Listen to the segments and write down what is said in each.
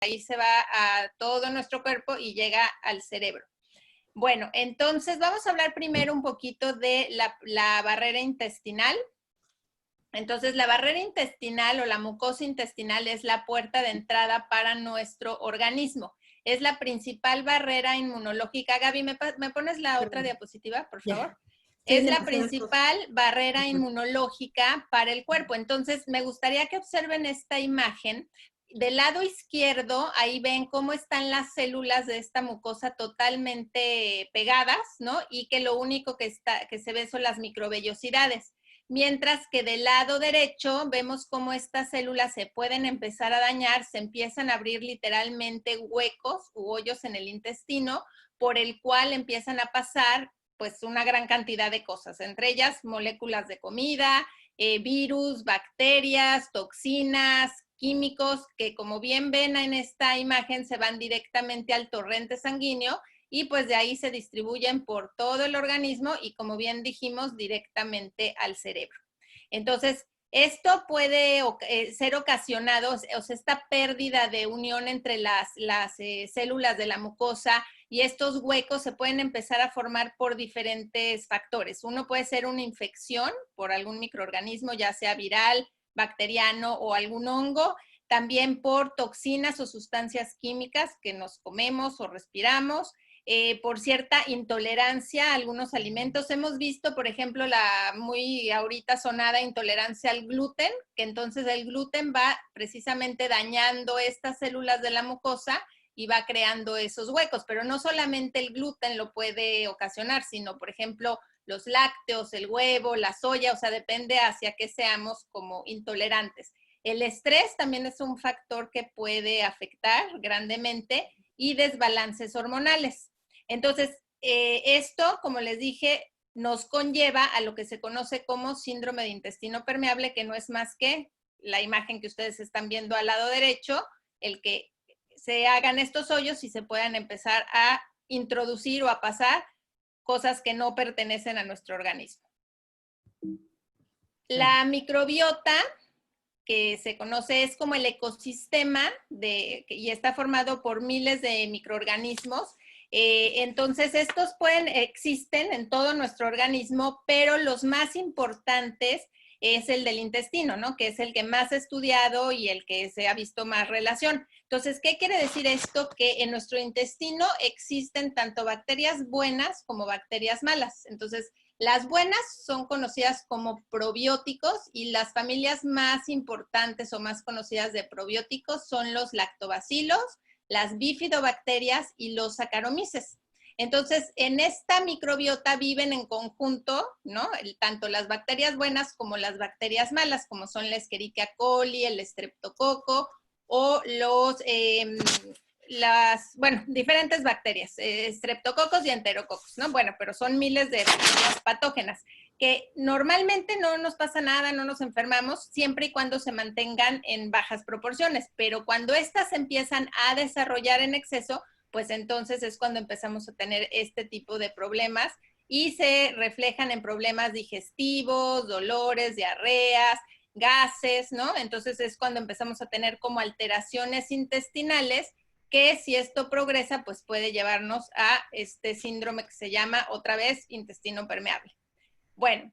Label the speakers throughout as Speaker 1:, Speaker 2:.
Speaker 1: ahí se va a todo nuestro cuerpo y llega al cerebro. Bueno, entonces vamos a hablar primero un poquito de la barrera intestinal. Entonces, la barrera intestinal o la mucosa intestinal es la puerta de entrada para nuestro organismo. Es la principal barrera inmunológica. Gaby, ¿me pones la otra diapositiva, por favor?
Speaker 2: Sí,
Speaker 1: es la principal barrera inmunológica para el cuerpo. Entonces, me gustaría que observen esta imagen. Del lado izquierdo, ahí ven cómo están las células de esta mucosa totalmente pegadas, ¿no? Y que lo único que se ve son las microvellosidades. Mientras que del lado derecho vemos cómo estas células se pueden empezar a dañar, se empiezan a abrir literalmente huecos u hoyos en el intestino, por el cual empiezan a pasar pues una gran cantidad de cosas, entre ellas moléculas de comida, virus, bacterias, toxinas, químicos, que como bien ven en esta imagen se van directamente al torrente sanguíneo y pues de ahí se distribuyen por todo el organismo y como bien dijimos, directamente al cerebro. Entonces, esto puede ser ocasionado, o sea, esta pérdida de unión entre las células de la mucosa y estos huecos se pueden empezar a formar por diferentes factores. Uno puede ser una infección por algún microorganismo, ya sea viral, bacteriano o algún hongo, también por toxinas o sustancias químicas que nos comemos o respiramos, por cierta intolerancia a algunos alimentos. Hemos visto, por ejemplo, la muy ahorita sonada intolerancia al gluten, que entonces el gluten va precisamente dañando estas células de la mucosa y va creando esos huecos, pero no solamente el gluten lo puede ocasionar, sino, por ejemplo, los lácteos, el huevo, la soya, o sea, depende hacia qué seamos como intolerantes. El estrés también es un factor que puede afectar grandemente y desbalances hormonales. Entonces, esto, como les dije, nos conlleva a lo que se conoce como síndrome de intestino permeable, que no es más que la imagen que ustedes están viendo al lado derecho, el que se hagan estos hoyos y se puedan empezar a introducir o a pasar cosas que no pertenecen a nuestro organismo. La microbiota, que se conoce, es como el ecosistema y está formado por miles de microorganismos. Entonces, estos existen en todo nuestro organismo, pero los más importantes es el del intestino, ¿no? Que es el que más estudiado y el que se ha visto más relación. Entonces, ¿qué quiere decir esto? Que en nuestro intestino existen tanto bacterias buenas como bacterias malas. Entonces, las buenas son conocidas como probióticos y las familias más importantes o más conocidas de probióticos son los lactobacilos, las bifidobacterias y los saccharomyces. Entonces, en esta microbiota viven en conjunto, ¿no? Tanto las bacterias buenas como las bacterias malas, como son la Escherichia coli, el estreptococo o diferentes bacterias, estreptococos y enterococos, ¿no? Bueno, pero son miles de bacterias patógenas que normalmente no nos pasa nada, no nos enfermamos, siempre y cuando se mantengan en bajas proporciones, pero cuando estas empiezan a desarrollar en exceso, pues entonces es cuando empezamos a tener este tipo de problemas y se reflejan en problemas digestivos, dolores, diarreas, gases, ¿no? Entonces es cuando empezamos a tener como alteraciones intestinales que si esto progresa, pues puede llevarnos a este síndrome que se llama otra vez intestino permeable. Bueno,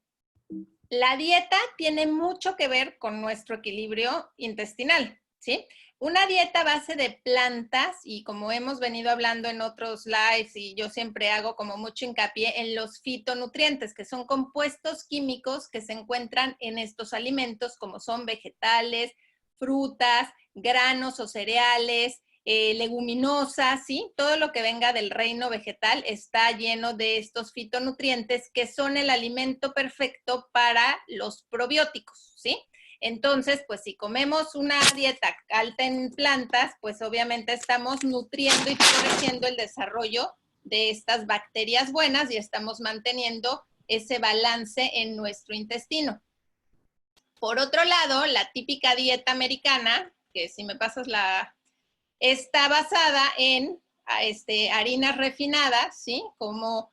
Speaker 1: la dieta tiene mucho que ver con nuestro equilibrio intestinal, ¿sí? Una dieta a base de plantas, y como hemos venido hablando en otros lives, y yo siempre hago como mucho hincapié en los fitonutrientes, que son compuestos químicos que se encuentran en estos alimentos, como son vegetales, frutas, granos o cereales, leguminosas, ¿sí? Todo lo que venga del reino vegetal está lleno de estos fitonutrientes que son el alimento perfecto para los probióticos, ¿sí? Entonces, pues si comemos una dieta alta en plantas, pues obviamente estamos nutriendo y favoreciendo el desarrollo de estas bacterias buenas y estamos manteniendo ese balance en nuestro intestino. Por otro lado, la típica dieta americana, que si me pasas está basada en harinas refinadas, ¿sí? Como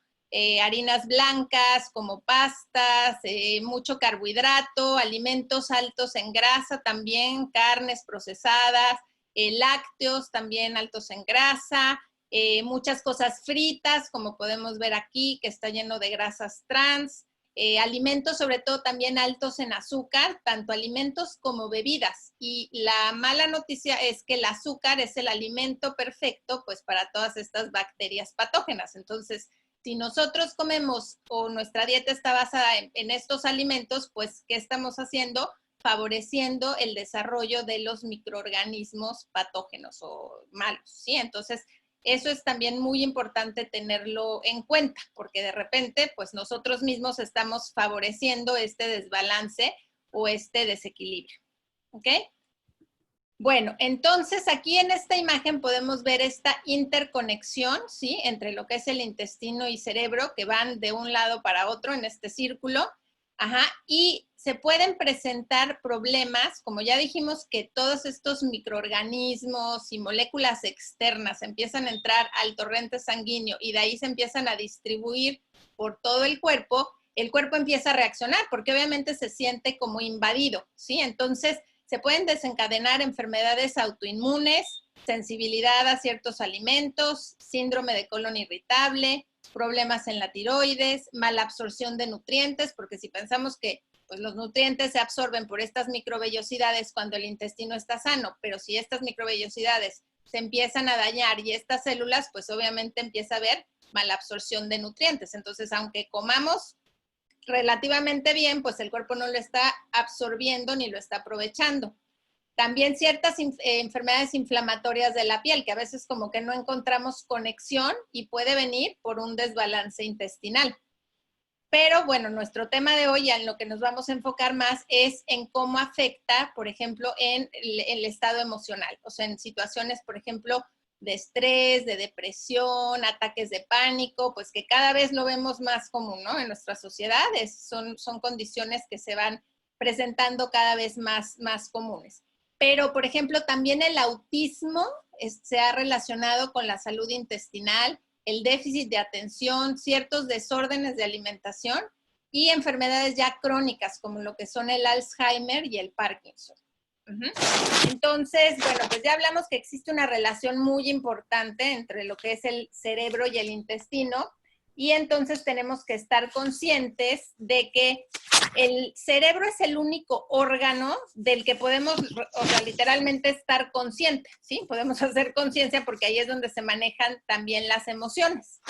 Speaker 1: harinas blancas, como pastas, mucho carbohidrato, alimentos altos en grasa también, carnes procesadas, lácteos también altos en grasa, muchas cosas fritas, como podemos ver aquí, que está lleno de grasas trans, alimentos sobre todo también altos en azúcar, tanto alimentos como bebidas. Y la mala noticia es que el azúcar es el alimento perfecto pues para todas estas bacterias patógenas. Entonces, si nosotros comemos o nuestra dieta está basada en estos alimentos, pues ¿qué estamos haciendo? Favoreciendo el desarrollo de los microorganismos patógenos o malos, ¿sí? Entonces, eso es también muy importante tenerlo en cuenta, porque de repente, pues nosotros mismos estamos favoreciendo este desbalance o este desequilibrio, ¿ok? Bueno, entonces aquí en esta imagen podemos ver esta interconexión, ¿sí? Entre lo que es el intestino y cerebro, que van de un lado para otro en este círculo. Ajá, y se pueden presentar problemas, como ya dijimos que todos estos microorganismos y moléculas externas empiezan a entrar al torrente sanguíneo y de ahí se empiezan a distribuir por todo el cuerpo empieza a reaccionar porque obviamente se siente como invadido, ¿sí? Entonces, se pueden desencadenar enfermedades autoinmunes, sensibilidad a ciertos alimentos, síndrome de colon irritable, problemas en la tiroides, mala absorción de nutrientes, porque si pensamos que pues, los nutrientes se absorben por estas microvellosidades cuando el intestino está sano, pero si estas microvellosidades se empiezan a dañar y estas células, pues obviamente empieza a haber mala absorción de nutrientes. Entonces, aunque comamos relativamente bien, pues el cuerpo no lo está absorbiendo ni lo está aprovechando. También ciertas enfermedades inflamatorias de la piel, que a veces como que no encontramos conexión y puede venir por un desbalance intestinal. Pero bueno, nuestro tema de hoy, en lo que nos vamos a enfocar más, es en cómo afecta, por ejemplo, en el estado emocional. O sea, en situaciones, por ejemplo, de estrés, de depresión, ataques de pánico, pues que cada vez lo vemos más común, ¿no? En nuestras sociedades son condiciones que se van presentando cada vez más comunes. Pero, por ejemplo, también el autismo se ha relacionado con la salud intestinal, el déficit de atención, ciertos desórdenes de alimentación y enfermedades ya crónicas como lo que son el Alzheimer y el Parkinson. Entonces, bueno, pues ya hablamos que existe una relación muy importante entre lo que es el cerebro y el intestino y entonces tenemos que estar conscientes de que el cerebro es el único órgano del que podemos, o sea, literalmente estar consciente, ¿sí? Podemos hacer conciencia porque ahí es donde se manejan también las emociones.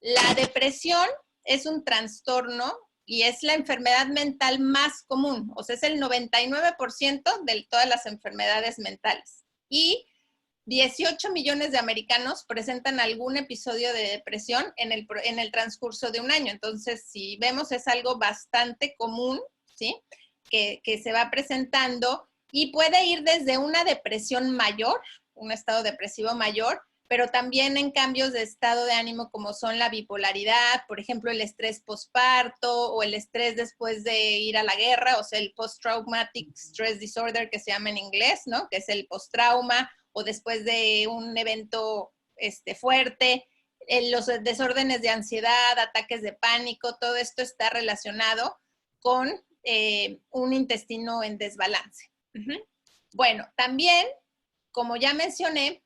Speaker 1: La depresión es un trastorno y es la enfermedad mental más común, o sea, es el 99% de todas las enfermedades mentales. Y 18 millones de americanos presentan algún episodio de depresión en el transcurso de un año. Entonces, si vemos, es algo bastante común, ¿sí? Que se va presentando y puede ir desde una depresión mayor, un estado depresivo mayor, pero también en cambios de estado de ánimo como son la bipolaridad, por ejemplo, el estrés postparto o el estrés después de ir a la guerra, o sea, el post-traumatic stress disorder que se llama en inglés, ¿no? Que es el post-trauma, o después de un evento fuerte, los desórdenes de ansiedad, ataques de pánico, todo esto está relacionado con un intestino en desbalance. Bueno, también, como ya mencioné,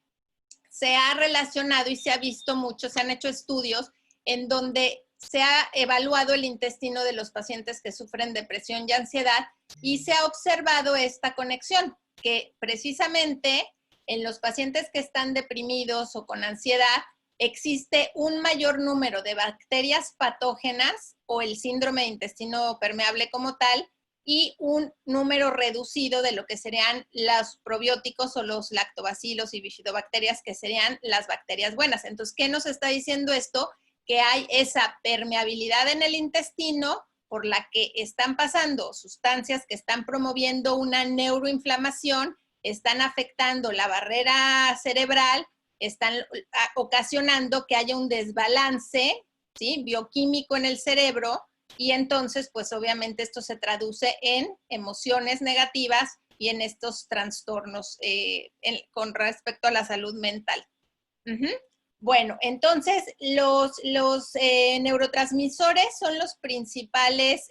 Speaker 1: se ha relacionado y se ha visto mucho, se han hecho estudios en donde se ha evaluado el intestino de los pacientes que sufren depresión y ansiedad y se ha observado esta conexión, que precisamente en los pacientes que están deprimidos o con ansiedad existe un mayor número de bacterias patógenas o el síndrome de intestino permeable como tal, y un número reducido de lo que serían los probióticos o los lactobacilos y bifidobacterias, que serían las bacterias buenas. Entonces, ¿qué nos está diciendo esto? Que hay esa permeabilidad en el intestino por la que están pasando sustancias que están promoviendo una neuroinflamación, están afectando la barrera cerebral, están ocasionando que haya un desbalance, ¿sí? Bioquímico en el cerebro. Y entonces, pues obviamente esto se traduce en emociones negativas y en estos trastornos con respecto a la salud mental. Bueno, entonces los neurotransmisores son los principales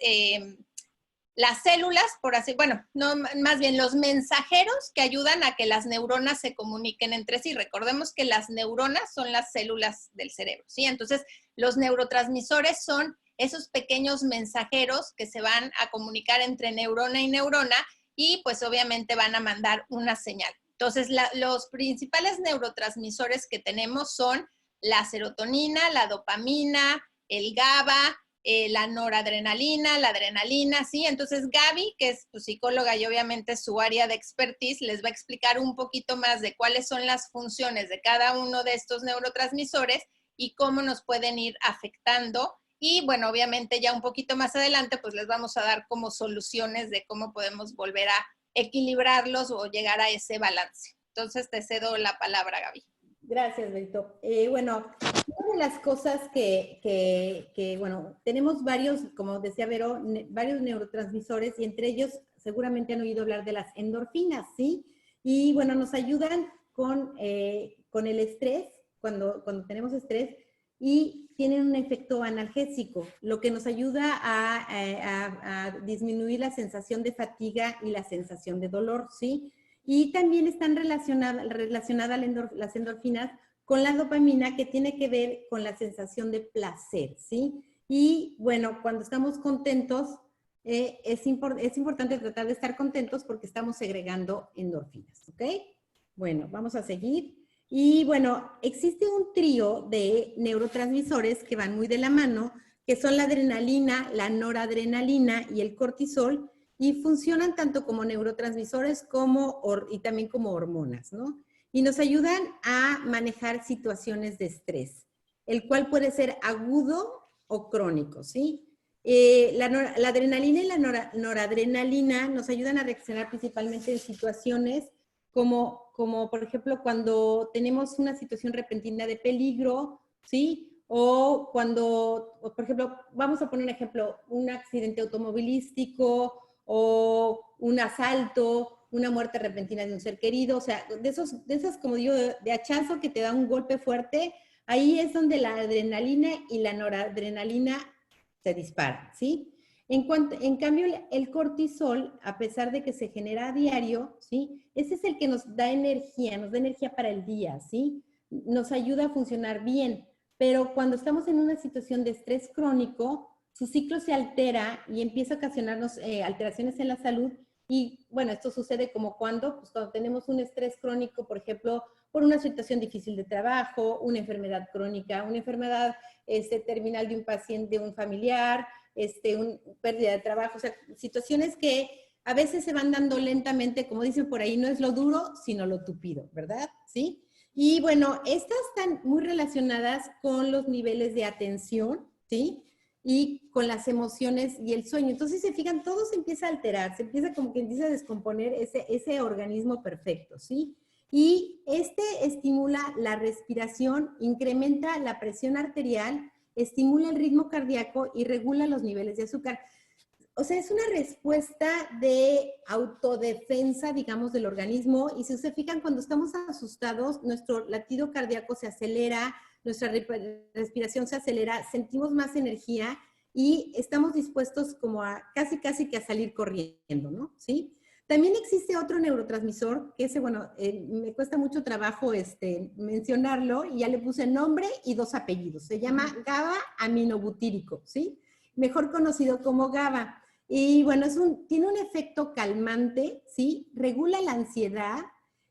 Speaker 1: las células, por así, bueno, no, más bien los mensajeros que ayudan a que las neuronas se comuniquen entre sí. Recordemos que las neuronas son las células del cerebro, ¿sí? Entonces, los neurotransmisores son esos pequeños mensajeros que se van a comunicar entre neurona y neurona y pues obviamente van a mandar una señal. Entonces, los principales neurotransmisores que tenemos son la serotonina, la dopamina, el GABA, la noradrenalina, la adrenalina, ¿sí? Entonces Gaby, que es tu psicóloga y obviamente su área de expertise, les va a explicar un poquito más de cuáles son las funciones de cada uno de estos neurotransmisores y cómo nos pueden ir afectando. Y bueno, obviamente ya un poquito más adelante, pues les vamos a dar como soluciones de cómo podemos volver a equilibrarlos o llegar a ese balance. Entonces te cedo la palabra, Gaby.
Speaker 2: Gracias, Benito. Bueno, una de las cosas bueno, tenemos varios, como decía Vero, varios neurotransmisores y entre ellos seguramente han oído hablar de las endorfinas, ¿sí? Y bueno, nos ayudan con el estrés, cuando tenemos estrés, y tienen un efecto analgésico, lo que nos ayuda a disminuir la sensación de fatiga y la sensación de dolor, ¿sí? Y también están relacionadas las endorfinas con la dopamina, que tiene que ver con la sensación de placer, ¿sí? Y bueno, cuando estamos contentos, es importante tratar de estar contentos porque estamos segregando endorfinas, ¿ok? Bueno, vamos a seguir. Y bueno, existe un trío de neurotransmisores que van muy de la mano, que son la adrenalina, la noradrenalina y el cortisol, y funcionan tanto como neurotransmisores y también como hormonas, ¿no? Y nos ayudan a manejar situaciones de estrés, el cual puede ser agudo o crónico, ¿sí? La adrenalina y la noradrenalina nos ayudan a reaccionar principalmente en situaciones como por ejemplo cuando tenemos una situación repentina de peligro, ¿sí? O cuando, por ejemplo, vamos a poner un ejemplo, un accidente automovilístico o un asalto, una muerte repentina de un ser querido, o sea, de esas como digo, de hachazo que te da un golpe fuerte, ahí es donde la adrenalina y la noradrenalina se disparan, ¿sí? En cambio, el cortisol, a pesar de que se genera a diario, ¿sí? Ese es el que nos da energía para el día, ¿sí? Nos ayuda a funcionar bien, pero cuando estamos en una situación de estrés crónico, su ciclo se altera y empieza a ocasionarnos alteraciones en la salud. Y bueno, esto sucede como cuando tenemos un estrés crónico, por ejemplo, por una situación difícil de trabajo, una enfermedad crónica, una enfermedad terminal de un paciente, de un familiar, pérdida de trabajo, o sea, situaciones que a veces se van dando lentamente, como dicen por ahí, no es lo duro, sino lo tupido, ¿verdad? ¿Sí? Y bueno, estas están muy relacionadas con los niveles de atención, ¿sí? Y con las emociones y el sueño. Entonces, si se fijan, todo se empieza a alterar, se empieza como que empieza a descomponer ese organismo perfecto, ¿sí? Y estimula la respiración, incrementa la presión arterial, estimula el ritmo cardíaco y regula los niveles de azúcar. O sea, es una respuesta de autodefensa, digamos, del organismo. Y si se fijan, cuando estamos asustados, nuestro latido cardíaco se acelera, nuestra respiración se acelera, sentimos más energía y estamos dispuestos como a casi que a salir corriendo, ¿no? ¿Sí? También existe otro neurotransmisor, que ese, bueno, me cuesta mucho trabajo mencionarlo, y ya le puse nombre y 2 apellidos. Se llama GABA aminobutírico, ¿sí? Mejor conocido como GABA. Y bueno, tiene un efecto calmante, ¿sí? Regula la ansiedad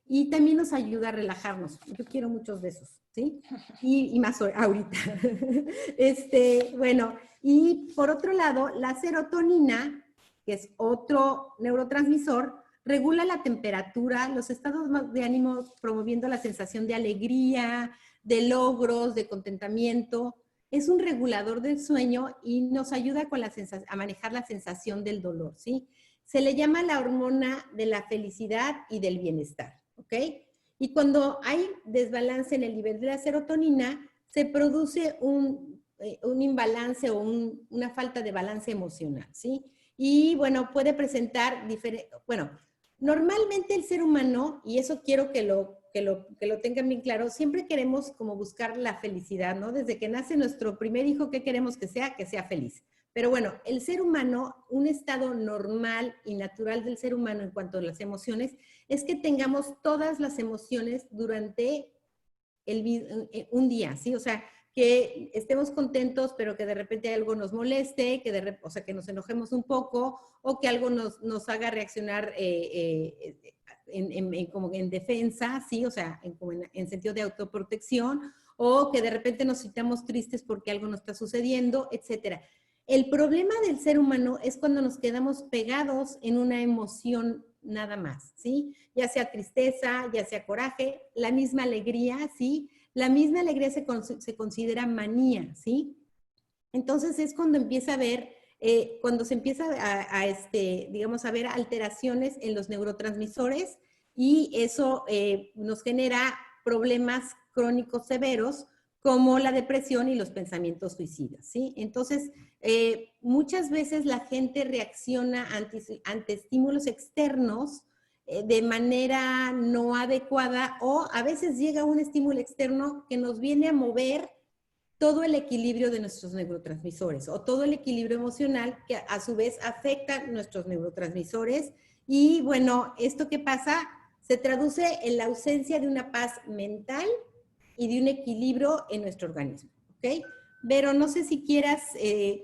Speaker 2: y también nos ayuda a relajarnos. Yo quiero muchos de esos, ¿sí? Y más ahorita. Bueno, y por otro lado, la serotonina, que es otro neurotransmisor, regula la temperatura, los estados de ánimo, promoviendo la sensación de alegría, de logros, de contentamiento. Es un regulador del sueño y nos ayuda a manejar la sensación del dolor, ¿sí? Se le llama la hormona de la felicidad y del bienestar, ¿ok? Y cuando hay desbalance en el nivel de la serotonina, se produce un imbalance o una falta de balance emocional, ¿sí? Y bueno, puede presentar normalmente el ser humano, y eso quiero que lo tengan bien claro, siempre queremos como buscar la felicidad, ¿no? Desde que nace nuestro primer hijo, ¿qué queremos que sea? Que sea feliz. Pero bueno, el ser humano, un estado normal y natural del ser humano en cuanto a las emociones, es que tengamos todas las emociones durante un día, ¿sí? O sea, que estemos contentos, pero que de repente algo nos moleste, o sea, que nos enojemos un poco, o que algo nos haga reaccionar como en defensa, ¿sí? O sea, como en sentido de autoprotección, o que de repente nos sintamos tristes porque algo nos está sucediendo, etcétera. El problema del ser humano es cuando nos quedamos pegados en una emoción nada más, ¿sí? Ya sea tristeza, ya sea coraje, la misma alegría, ¿sí? La misma alegría se considera manía, ¿sí? Entonces es cuando empieza a ver, cuando se empieza digamos, a ver alteraciones en los neurotransmisores y eso nos genera problemas crónicos severos como la depresión y los pensamientos suicidas, ¿sí? Entonces, muchas veces la gente reacciona ante estímulos externos de manera no adecuada o a veces llega un estímulo externo que nos viene a mover todo el equilibrio de nuestros neurotransmisores o todo el equilibrio emocional que a su vez afecta nuestros neurotransmisores. Y bueno, esto que pasa se traduce en la ausencia de una paz mental y de un equilibrio en nuestro organismo. ¿Ok? Pero no sé si quieras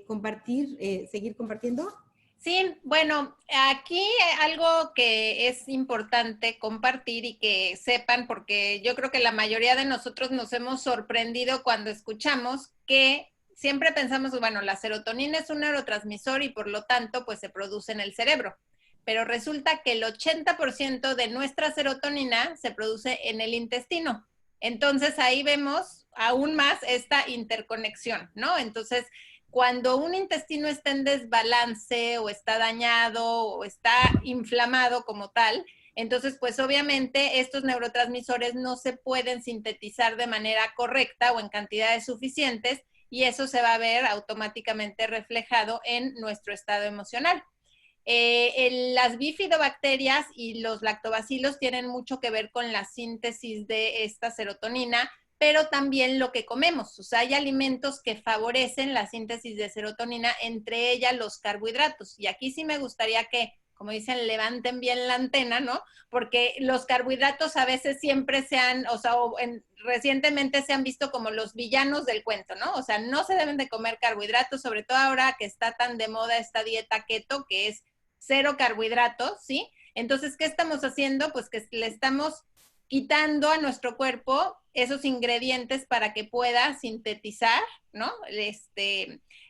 Speaker 2: compartir, seguir compartiendo.
Speaker 1: Sí, bueno, aquí algo que es importante compartir y que sepan, porque yo creo que la mayoría de nosotros nos hemos sorprendido cuando escuchamos que siempre pensamos, bueno, la serotonina es un neurotransmisor y por lo tanto, pues se produce en el cerebro. Pero resulta que el 80% de nuestra serotonina se produce en el intestino. Entonces ahí vemos aún más esta interconexión, ¿no? Entonces, cuando un intestino está en desbalance o está dañado o está inflamado como tal, entonces pues obviamente estos neurotransmisores no se pueden sintetizar de manera correcta o en cantidades suficientes y eso se va a ver automáticamente reflejado en nuestro estado emocional. Las bifidobacterias y los lactobacilos tienen mucho que ver con la síntesis de esta serotonina, pero también lo que comemos. O sea, hay alimentos que favorecen la síntesis de serotonina, entre ellas los carbohidratos. Y aquí sí me gustaría que, como dicen, levanten bien la antena, ¿no? Porque los carbohidratos a veces siempre recientemente se han visto como los villanos del cuento, ¿no? O sea, no se deben de comer carbohidratos, sobre todo ahora que está tan de moda esta dieta keto, que es cero carbohidratos, ¿sí? Entonces, ¿qué estamos haciendo? Pues que le estamos quitando a nuestro cuerpo esos ingredientes para que pueda sintetizar, ¿no?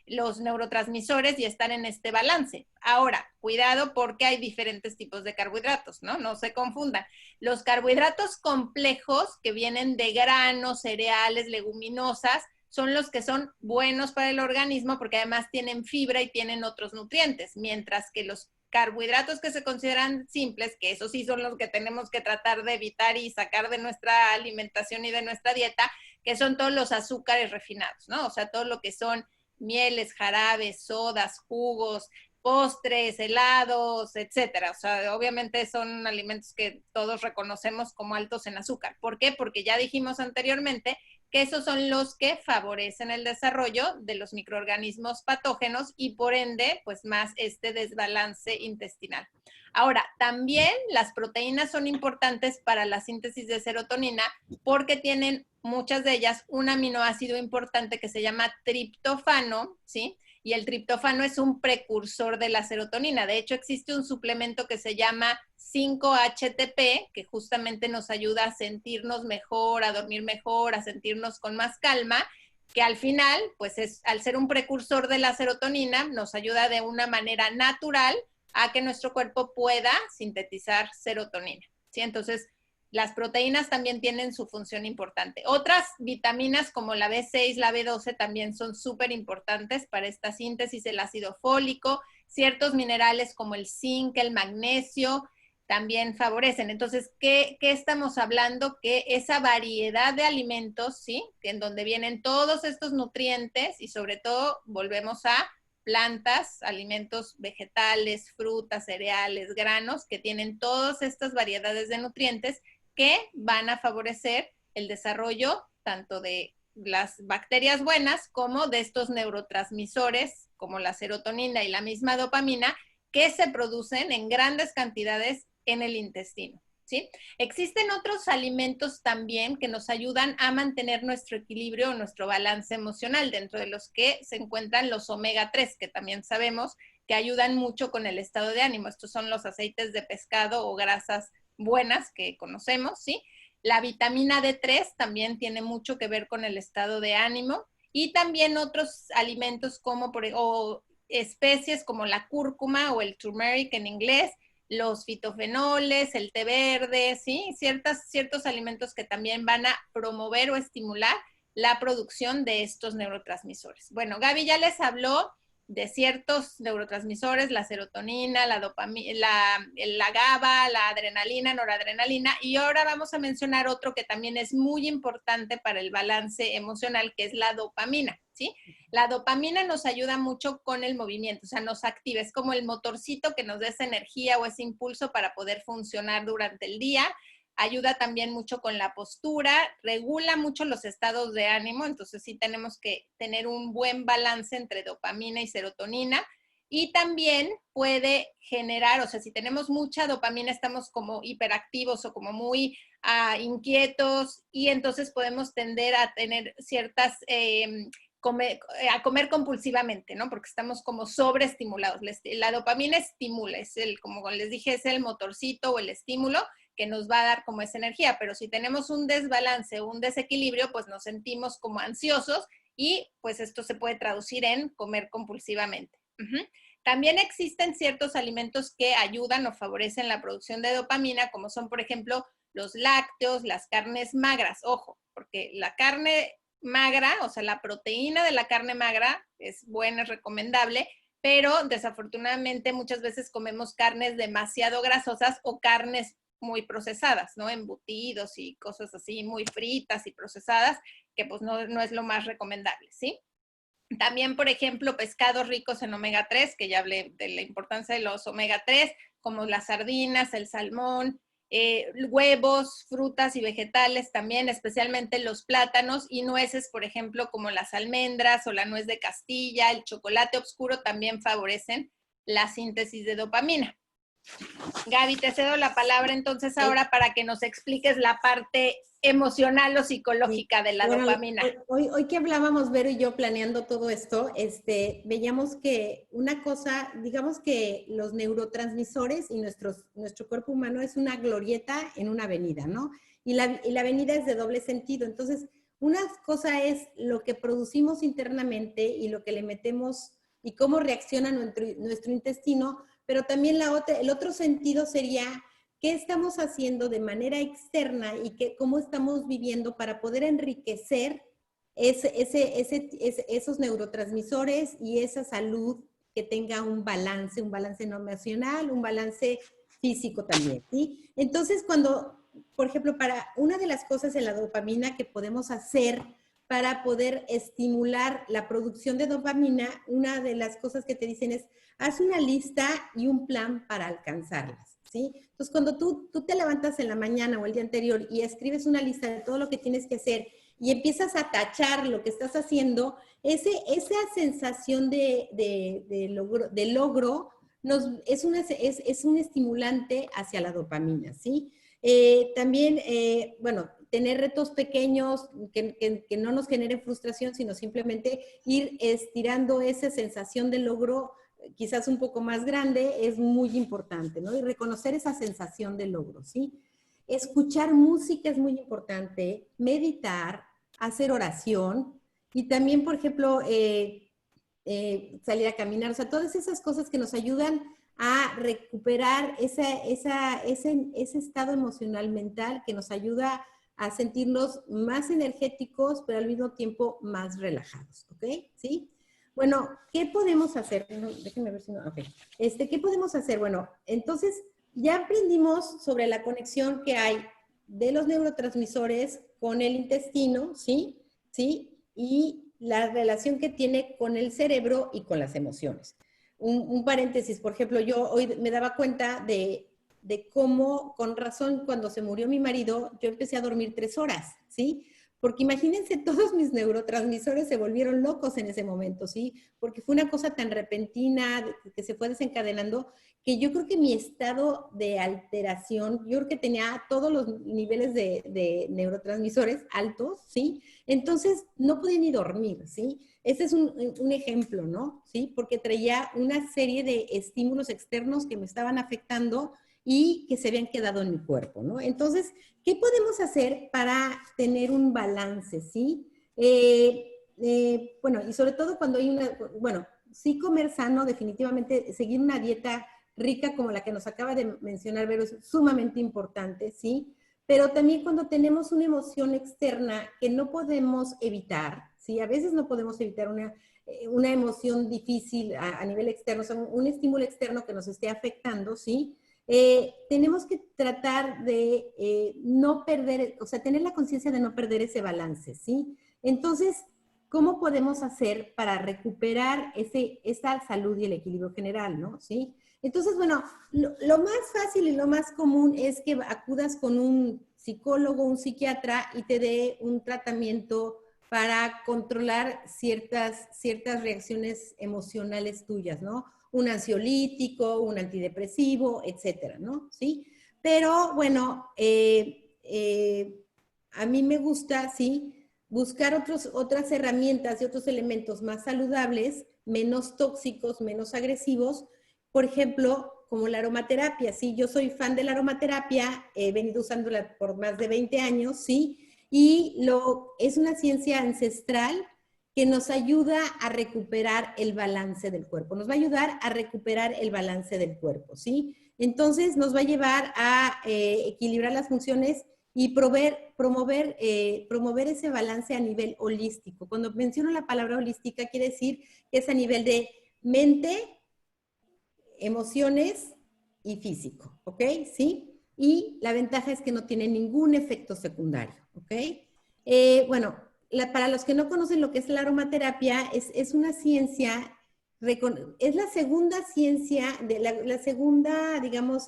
Speaker 1: Los neurotransmisores y estar en este balance. Ahora, cuidado porque hay diferentes tipos de carbohidratos, ¿no? No se confundan. Los carbohidratos complejos que vienen de granos, cereales, leguminosas, son los que son buenos para el organismo porque además tienen fibra y tienen otros nutrientes, mientras que los carbohidratos que se consideran simples, que esos sí son los que tenemos que tratar de evitar y sacar de nuestra alimentación y de nuestra dieta, que son todos los azúcares refinados, ¿no? O sea, todo lo que son mieles, jarabes, sodas, jugos, postres, helados, etcétera. O sea, obviamente son alimentos que todos reconocemos como altos en azúcar. ¿Por qué? Porque ya dijimos anteriormente que esos son los que favorecen el desarrollo de los microorganismos patógenos y por ende, pues más este desbalance intestinal. Ahora, también las proteínas son importantes para la síntesis de serotonina porque tienen muchas de ellas un aminoácido importante que se llama triptófano, ¿sí? Y el triptófano es un precursor de la serotonina. De hecho, existe un suplemento que se llama 5-HTP, que justamente nos ayuda a sentirnos mejor, a dormir mejor, a sentirnos con más calma, que al final, pues al ser un precursor de la serotonina, nos ayuda de una manera natural a que nuestro cuerpo pueda sintetizar serotonina, ¿sí? Entonces, las proteínas también tienen su función importante. Otras vitaminas como la B6, la B12 también son súper importantes para esta síntesis, el ácido fólico, ciertos minerales como el zinc, el magnesio, también favorecen. Entonces, ¿qué estamos hablando? Que esa variedad de alimentos, ¿sí? En donde vienen todos estos nutrientes y sobre todo volvemos a plantas, alimentos vegetales, frutas, cereales, granos, que tienen todas estas variedades de nutrientes que van a favorecer el desarrollo tanto de las bacterias buenas como de estos neurotransmisores, como la serotonina y la misma dopamina, que se producen en grandes cantidades en el intestino. ¿Sí? Existen otros alimentos también que nos ayudan a mantener nuestro equilibrio o nuestro balance emocional, dentro de los que se encuentran los omega 3, que también sabemos que ayudan mucho con el estado de ánimo. Estos son los aceites de pescado o grasas buenas que conocemos, ¿sí? La vitamina D3 también tiene mucho que ver con el estado de ánimo, y también otros alimentos como o especies como la cúrcuma o el turmeric en inglés, los fitofenoles, el té verde, ¿sí? Ciertos alimentos que también van a promover o estimular la producción de estos neurotransmisores. Bueno, Gaby ya les habló de ciertos neurotransmisores, la serotonina, la dopamina, la GABA, la adrenalina, noradrenalina, y ahora vamos a mencionar otro que también es muy importante para el balance emocional, que es la dopamina, ¿sí? La dopamina nos ayuda mucho con el movimiento, o sea, nos activa, es como el motorcito que nos da esa energía o ese impulso para poder funcionar durante el día. Ayuda también mucho con la postura, regula mucho los estados de ánimo, entonces sí tenemos que tener un buen balance entre dopamina y serotonina. Y también puede generar, o sea, si tenemos mucha dopamina estamos como hiperactivos o como muy inquietos, y entonces podemos tender a tener ciertas a comer compulsivamente, ¿no? Porque estamos como sobreestimulados. La dopamina estimula, como les dije, es el motorcito o el estímulo que nos va a dar como esa energía, pero si tenemos un desbalance o un desequilibrio, pues nos sentimos como ansiosos, y pues esto se puede traducir en comer compulsivamente. También existen ciertos alimentos que ayudan o favorecen la producción de dopamina, como son, por ejemplo, los lácteos, las carnes magras. Ojo, porque la carne magra, o sea, la proteína de la carne magra es buena, es recomendable, pero desafortunadamente muchas veces comemos carnes demasiado grasosas o carnes muy procesadas, ¿no? Embutidos y cosas así muy fritas y procesadas, que pues no es lo más recomendable, ¿sí? También, por ejemplo, pescados ricos en omega 3, que ya hablé de la importancia de los omega 3, como las sardinas, el salmón, huevos, frutas y vegetales también, especialmente los plátanos y nueces, por ejemplo, como las almendras o la nuez de Castilla, el chocolate oscuro también favorecen la síntesis de dopamina. Gaby, te cedo la palabra entonces ahora para que nos expliques la parte emocional o psicológica de la dopamina.
Speaker 2: Hoy que hablábamos, Vero y yo, planeando todo esto, veíamos que una cosa, digamos que los neurotransmisores y nuestro cuerpo humano es una glorieta en una avenida, ¿no? Y la avenida es de doble sentido. Entonces, una cosa es lo que producimos internamente y lo que le metemos y cómo reacciona nuestro intestino, pero también el otro sentido sería qué estamos haciendo de manera externa y cómo estamos viviendo para poder enriquecer esos neurotransmisores y esa salud que tenga un balance no emocional, un balance físico también, ¿sí? Entonces, por ejemplo, para una de las cosas en la dopamina que podemos hacer para poder estimular la producción de dopamina, una de las cosas que te dicen es, haz una lista y un plan para alcanzarlas, ¿sí? Entonces, cuando tú te levantas en la mañana o el día anterior y escribes una lista de todo lo que tienes que hacer y empiezas a tachar lo que estás haciendo, esa sensación de logro es un estimulante hacia la dopamina, ¿sí? También, bueno, tener retos pequeños que no nos generen frustración, sino simplemente ir estirando esa sensación de logro quizás un poco más grande, es muy importante, ¿no? Y reconocer esa sensación de logro, ¿sí? Escuchar música es muy importante, meditar, hacer oración y también, por ejemplo, salir a caminar, o sea, todas esas cosas que nos ayudan a recuperar ese estado emocional mental que nos ayuda a sentirnos más energéticos, pero al mismo tiempo más relajados, ¿ok? ¿Sí? Bueno, ¿qué podemos hacer? No, déjenme ver si no, ok. ¿Qué podemos hacer? Bueno, entonces ya aprendimos sobre la conexión que hay de los neurotransmisores con el intestino, ¿sí? ¿Sí? Y la relación que tiene con el cerebro y con las emociones. Un paréntesis, por ejemplo, yo hoy me daba cuenta de cómo, con razón, cuando se murió mi marido, yo empecé a dormir 3 horas, ¿sí? porque imagínense, todos mis neurotransmisores se volvieron locos en ese momento, ¿sí? Porque fue una cosa tan repentina que se fue desencadenando, que yo creo que mi estado de alteración, yo creo que tenía todos los niveles de neurotransmisores altos, ¿sí? Entonces no podía ni dormir, ¿sí? Ese es un ejemplo, ¿no? ¿Sí? Porque traía una serie de estímulos externos que me estaban afectando y que se habían quedado en mi cuerpo, ¿no? Entonces, ¿qué podemos hacer para tener un balance, sí? Bueno, y sobre todo cuando hay bueno, sí comer sano, definitivamente seguir una dieta rica como la que nos acaba de mencionar Vero es sumamente importante, ¿sí? Pero también cuando tenemos una emoción externa que no podemos evitar, ¿sí? A veces no podemos evitar una emoción difícil a nivel externo, o sea, un estímulo externo que nos esté afectando, ¿sí? Tenemos que tratar de no perder, o sea, tener la conciencia de no perder ese balance, ¿sí? Entonces, ¿cómo podemos hacer para recuperar esa salud y el equilibrio general, ¿no? ¿Sí? Entonces, bueno, lo más fácil y lo más común es que acudas con un psicólogo, un psiquiatra y te dé un tratamiento para controlar ciertas reacciones emocionales tuyas, ¿no? Un ansiolítico, un antidepresivo, etcétera, ¿no? ¿Sí? Pero bueno, a mí me gusta, ¿sí? Buscar otras herramientas y otros elementos más saludables, menos tóxicos, menos agresivos, por ejemplo, como la aromaterapia, ¿sí? Yo soy fan de la aromaterapia, he venido usándola por más de 20 años, ¿sí? Y es una ciencia ancestral que nos ayuda a recuperar el balance del cuerpo, nos va a ayudar a recuperar el balance del cuerpo, ¿sí? Entonces nos va a llevar a equilibrar las funciones y promover ese balance a nivel holístico. Cuando menciono la palabra holística, quiere decir que es a nivel de mente, emociones y físico, ¿ok? ¿Sí? Y la ventaja es que no tiene ningún efecto secundario, ¿ok? Bueno, para los que no conocen lo que es la aromaterapia, es una ciencia, es la segunda ciencia, la segunda, digamos,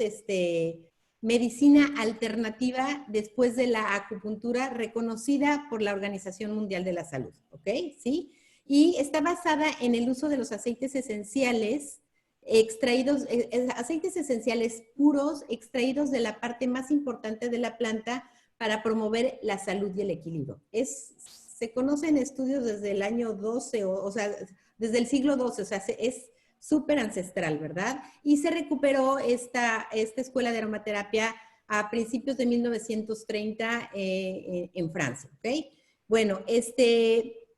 Speaker 2: medicina alternativa después de la acupuntura reconocida por la Organización Mundial de la Salud, ¿ok? ¿Sí? Y está basada en el uso de los aceites esenciales extraídos, aceites esenciales puros, extraídos de la parte más importante de la planta para promover la salud y el equilibrio. Se conocen estudios desde el año 12, o sea, desde el siglo XII, o sea, es súper ancestral, ¿verdad? Y se recuperó esta escuela de aromaterapia a principios de 1930 en Francia, ¿ok? Bueno,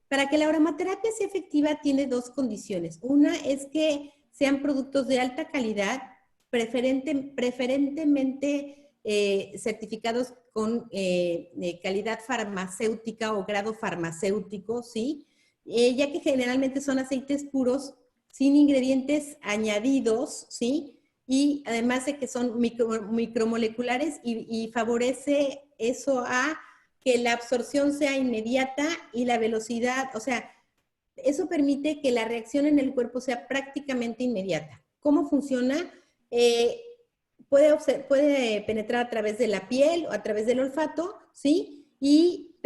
Speaker 2: para que la aromaterapia sea efectiva tiene dos condiciones. Una es que sean productos de alta calidad, preferentemente certificados con calidad farmacéutica o grado farmacéutico, ¿sí? Ya que generalmente son aceites puros sin ingredientes añadidos, ¿sí? Y además de que son micromoleculares y favorece eso a que la absorción sea inmediata y la velocidad, o sea, eso permite que la reacción en el cuerpo sea prácticamente inmediata. ¿Cómo funciona? Eh, puede penetrar a través de la piel o a través del olfato, ¿sí? Y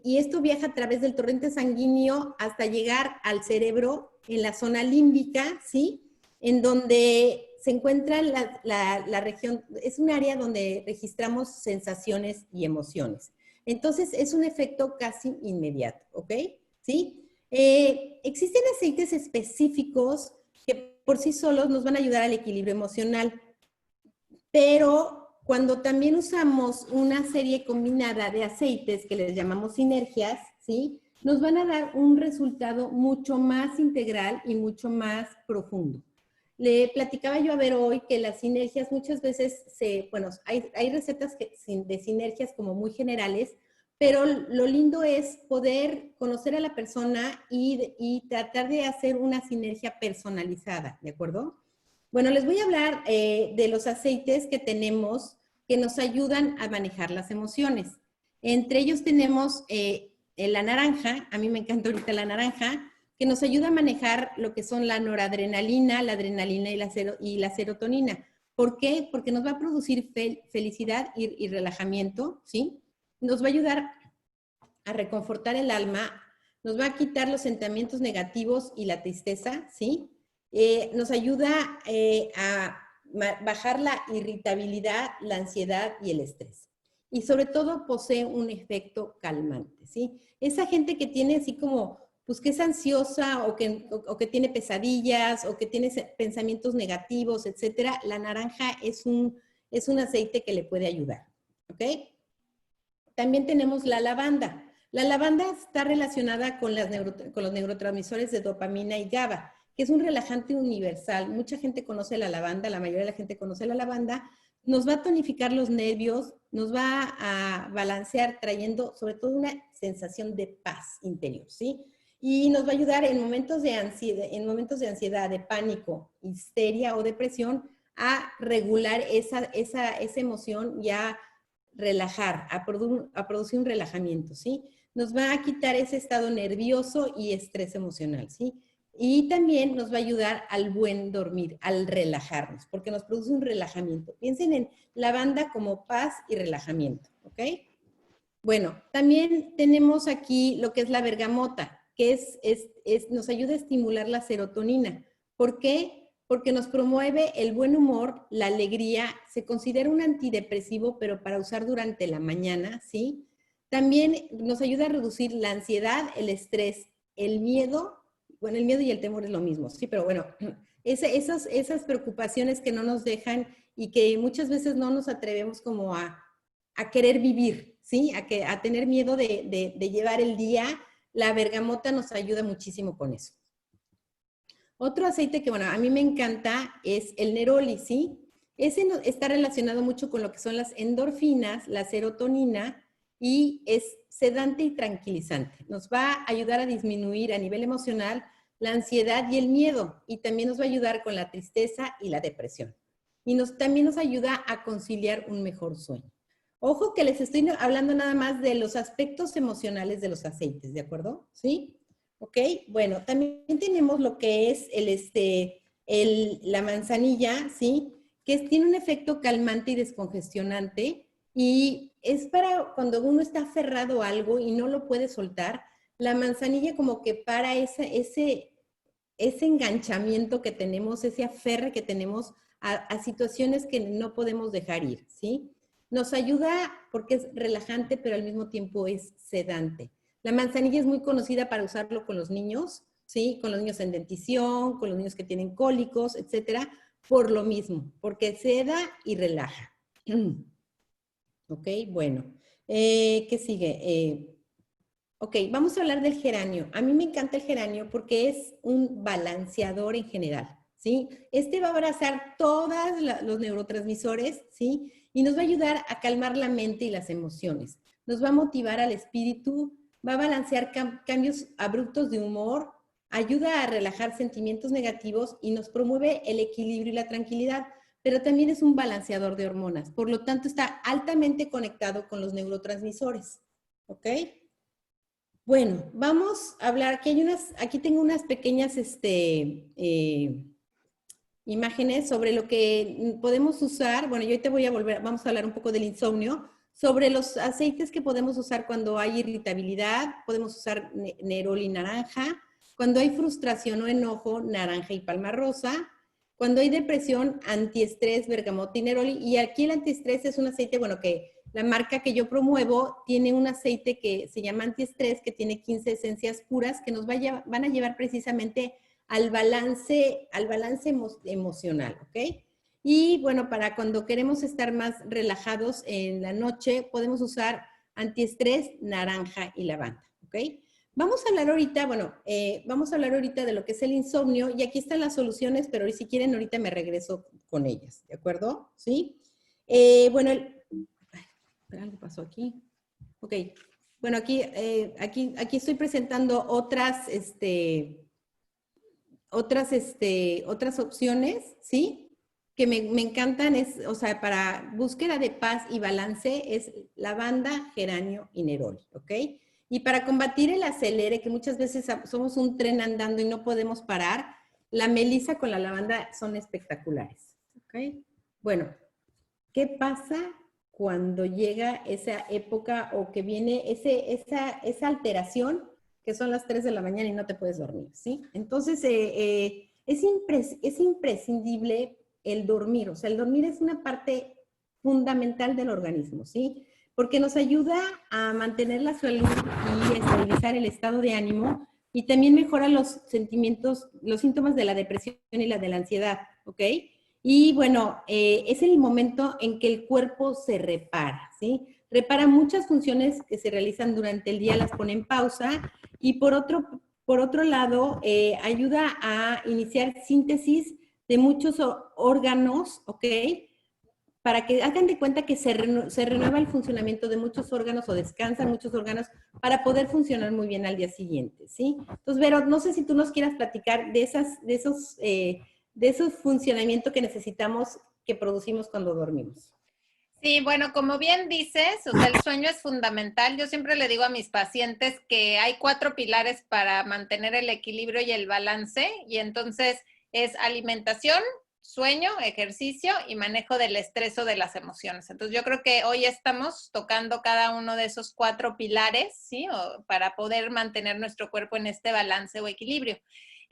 Speaker 2: esto viaja a través del torrente sanguíneo hasta llegar al cerebro en la zona límbica, ¿sí? En donde se encuentra la región, es un área donde registramos sensaciones y emociones. Entonces, es un efecto casi inmediato, ¿ok? ¿Sí? Existen aceites específicos que por sí solos nos van a ayudar al equilibrio emocional, pero cuando también usamos una serie combinada de aceites que les llamamos sinergias, ¿sí? Nos van a dar un resultado mucho más integral y mucho más profundo. Le platicaba yo a ver hoy que las sinergias muchas veces bueno, hay recetas de sinergias como muy generales, pero lo lindo es poder conocer a la persona y tratar de hacer una sinergia personalizada, ¿de acuerdo? Bueno, les voy a hablar de los aceites que tenemos que nos ayudan a manejar las emociones. Entre ellos tenemos la naranja, a mí me encanta ahorita la naranja, que nos ayuda a manejar lo que son la noradrenalina, la adrenalina y la serotonina. ¿Por qué? Porque nos va a producir felicidad y relajamiento, ¿sí? Nos va a ayudar a reconfortar el alma, nos va a quitar los sentimientos negativos y la tristeza, ¿sí? Nos ayuda a bajar la irritabilidad, la ansiedad y el estrés. Y sobre todo posee un efecto calmante, ¿sí? Esa gente que tiene así como, pues que es ansiosa o que tiene pesadillas o que tiene pensamientos negativos, etcétera, la naranja es un aceite que le puede ayudar, ¿ok? También tenemos la lavanda. La lavanda está relacionada con los neurotransmisores de dopamina y GABA, que es un relajante universal. Mucha gente conoce la lavanda, la mayoría de la gente conoce la lavanda. Nos va a tonificar los nervios, nos va a balancear, trayendo sobre todo una sensación de paz interior, ¿sí? Y nos va a ayudar en momentos de ansiedad, de pánico, histeria o depresión, a regular esa emoción y a relajar, a producir un relajamiento, ¿sí? Nos va a quitar ese estado nervioso y estrés emocional, ¿sí? Y también nos va a ayudar al buen dormir, al relajarnos, porque nos produce un relajamiento. Piensen en lavanda como paz y relajamiento, ¿ok? Bueno, también tenemos aquí lo que es la bergamota, que nos ayuda a estimular la serotonina. ¿Por qué? Porque nos promueve el buen humor, la alegría, se considera un antidepresivo, pero para usar durante la mañana, ¿sí? También nos ayuda a reducir la ansiedad, el estrés, el miedo. Bueno, el miedo y el temor es lo mismo, sí, pero bueno, esas preocupaciones que no nos dejan y que muchas veces no nos atrevemos como a querer vivir, ¿sí? A tener miedo de llevar el día. La bergamota nos ayuda muchísimo con eso. Otro aceite que, bueno, a mí me encanta es el neroli, ¿sí? Ese está relacionado mucho con lo que son las endorfinas, la serotonina, y es sedante y tranquilizante. Nos va a ayudar a disminuir a nivel emocional la ansiedad y el miedo, y también nos va a ayudar con la tristeza y la depresión. Y también nos ayuda a conciliar un mejor sueño. Ojo que les estoy hablando nada más de los aspectos emocionales de los aceites, ¿de acuerdo? ¿Sí? Ok, bueno, también tenemos lo que es la manzanilla, ¿sí? Que tiene un efecto calmante y descongestionante y es para cuando uno está aferrado a algo y no lo puede soltar, la manzanilla como que para ese enganchamiento que tenemos, ese aferre que tenemos a situaciones que no podemos dejar ir, ¿sí? Nos ayuda porque es relajante, pero al mismo tiempo es sedante. La manzanilla es muy conocida para usarlo con los niños, ¿sí? Con los niños en dentición, con los niños que tienen cólicos, etcétera, por lo mismo, porque seda y relaja. Ok, bueno. ¿Qué sigue? Ok, vamos a hablar del geranio. A mí me encanta el geranio porque es un balanceador en general, ¿sí? Este va a abrazar todos los neurotransmisores, ¿sí? Y nos va a ayudar a calmar la mente y las emociones. Nos va a motivar al espíritu, va a balancear cambios abruptos de humor, ayuda a relajar sentimientos negativos y nos promueve el equilibrio y la tranquilidad, pero también es un balanceador de hormonas. Por lo tanto, está altamente conectado con los neurotransmisores, ¿ok? Bueno, vamos a hablar, aquí tengo unas pequeñas imágenes sobre lo que podemos usar. Bueno, yo ahorita vamos a hablar un poco del insomnio, sobre los aceites que podemos usar cuando hay irritabilidad, podemos usar neroli naranja, cuando hay frustración o enojo, naranja y palma rosa, cuando hay depresión, antiestrés, bergamota y neroli, y aquí el antiestrés es un aceite, bueno, que la marca que yo promuevo tiene un aceite que se llama antiestrés, que tiene 15 esencias puras que nos van a llevar precisamente al balance emocional, ¿ok? Y bueno, para cuando queremos estar más relajados en la noche, podemos usar antiestrés, naranja y lavanda, ¿ok? Vamos a hablar ahorita, vamos a hablar ahorita de lo que es el insomnio y aquí están las soluciones, pero si quieren ahorita me regreso con ellas, ¿de acuerdo? ¿Sí? Bueno, algo pasó aquí. Ok. Bueno, aquí estoy presentando otras opciones, ¿sí? Que me encantan, o sea, para búsqueda de paz y balance es lavanda, geranio y neroli, ¿ok? Y para combatir el acelere, que muchas veces somos un tren andando y no podemos parar, la melisa con la lavanda son espectaculares, ¿ok? Bueno, ¿qué pasa cuando llega esa época o que viene esa alteración, que son las 3 de la mañana y no te puedes dormir, ¿sí? Entonces, es imprescindible el dormir. O sea, el dormir es una parte fundamental del organismo, ¿sí? Porque nos ayuda a mantener la salud y estabilizar el estado de ánimo y también mejora los sentimientos, los síntomas de la depresión y la de la ansiedad, ¿ok? Y bueno, es el momento en que el cuerpo se repara, ¿sí? Repara muchas funciones que se realizan durante el día, las pone en pausa y por otro lado, ayuda a iniciar síntesis de muchos órganos, ¿ok? Para que hagan de cuenta que se renueva el funcionamiento de muchos órganos o descansan muchos órganos para poder funcionar muy bien al día siguiente, ¿sí? Entonces, Vero, no sé si tú nos quieras platicar de esos funcionamientos que necesitamos que producimos cuando dormimos.
Speaker 1: Sí, bueno, como bien dices, o sea, el sueño es fundamental. Yo siempre le digo a mis pacientes que hay 4 pilares para mantener el equilibrio y el balance, y entonces es alimentación, sueño, ejercicio y manejo del estrés o de las emociones. Entonces yo creo que hoy estamos tocando cada uno de esos 4 pilares, ¿sí? Para poder mantener nuestro cuerpo en este balance o equilibrio.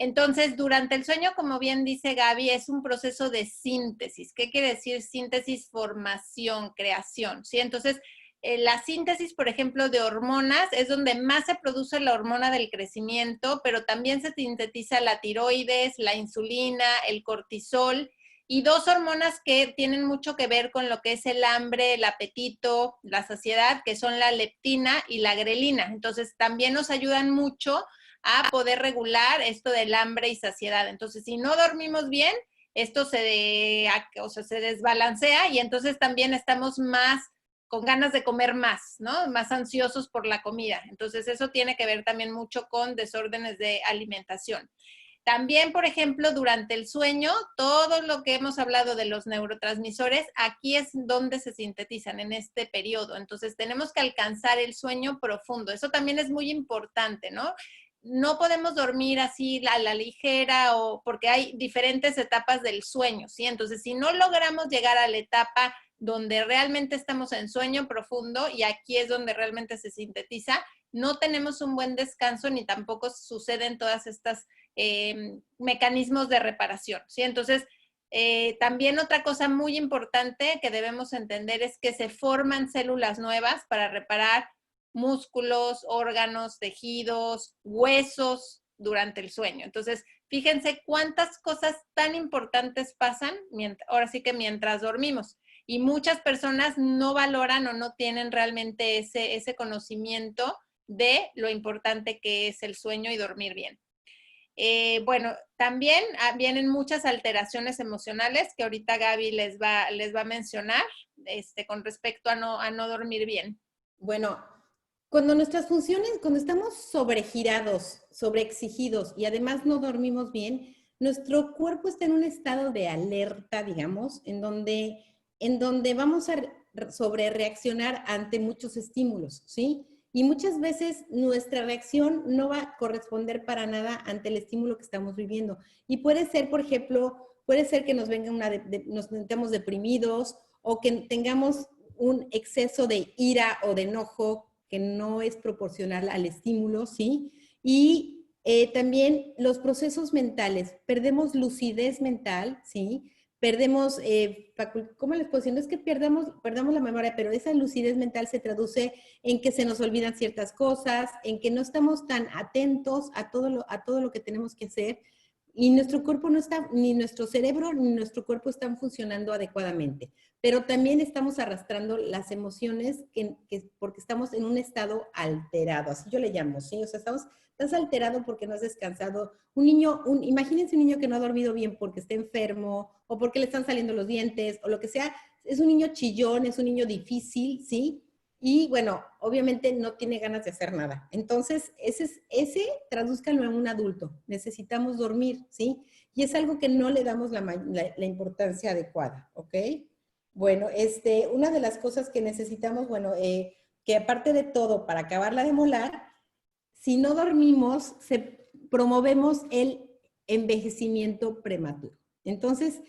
Speaker 1: Entonces, durante el sueño, como bien dice Gaby, es un proceso de síntesis. ¿Qué quiere decir síntesis? Formación, creación, ¿sí? Entonces, la síntesis, por ejemplo, de hormonas es donde más se produce la hormona del crecimiento, pero también se sintetiza la tiroides, la insulina, el cortisol y 2 hormonas que tienen mucho que ver con lo que es el hambre, el apetito, la saciedad, que son la leptina y la grelina. Entonces, también nos ayudan mucho a poder regular esto del hambre y saciedad. Entonces, si no dormimos bien, esto se desbalancea y entonces también estamos más con ganas de comer más, ¿no? Más ansiosos por la comida. Entonces, eso tiene que ver también mucho con desórdenes de alimentación. También, por ejemplo, durante el sueño, todo lo que hemos hablado de los neurotransmisores, aquí es donde se sintetizan en este periodo. Entonces, tenemos que alcanzar el sueño profundo. Eso también es muy importante, ¿no? No podemos dormir así a la ligera o porque hay diferentes etapas del sueño, ¿sí? Entonces, si no logramos llegar a la etapa donde realmente estamos en sueño profundo y aquí es donde realmente se sintetiza, no tenemos un buen descanso ni tampoco suceden todas estas mecanismos de reparación, ¿sí? Entonces, también otra cosa muy importante que debemos entender es que se forman células nuevas para reparar músculos, órganos, tejidos, huesos durante el sueño. Entonces, fíjense cuántas cosas tan importantes pasan, ahora sí que mientras dormimos. Y muchas personas no valoran o no tienen realmente ese conocimiento de lo importante que es el sueño y dormir bien. Bueno, también vienen muchas alteraciones emocionales que ahorita Gaby les va a mencionar con respecto a no dormir bien.
Speaker 2: Bueno, cuando nuestras funciones, cuando estamos sobregirados, sobreexigidos y además no dormimos bien, nuestro cuerpo está en un estado de alerta, digamos, en donde vamos a sobrereaccionar ante muchos estímulos, ¿sí? Y muchas veces nuestra reacción no va a corresponder para nada ante el estímulo que estamos viviendo. Y puede ser, por ejemplo, puede ser que nos venga nos sintamos deprimidos o que tengamos un exceso de ira o de enojo que no es proporcional al estímulo, ¿sí? Y también los procesos mentales, perdemos lucidez mental, ¿sí? Perdemos, ¿cómo les puedo decir? No es que perdamos la memoria, pero esa lucidez mental se traduce en que se nos olvidan ciertas cosas, en que no estamos tan atentos a todo lo que tenemos que hacer y nuestro cuerpo no está, ni nuestro cerebro ni nuestro cuerpo están funcionando adecuadamente. Pero también estamos arrastrando las emociones porque estamos en un estado alterado, así yo le llamo, ¿sí? O sea, estás alterado porque no has descansado. Imagínense un niño que no ha dormido bien porque está enfermo o porque le están saliendo los dientes o lo que sea. Es un niño chillón, es un niño difícil, ¿sí? Y bueno, obviamente no tiene ganas de hacer nada. Entonces, tradúzcanlo en un adulto. Necesitamos dormir, ¿sí? Y es algo que no le damos la importancia adecuada, ¿ok? Bueno, una de las cosas que necesitamos, bueno, que aparte de todo, para acabarla de molar, si no dormimos, promovemos el envejecimiento prematuro. Entonces,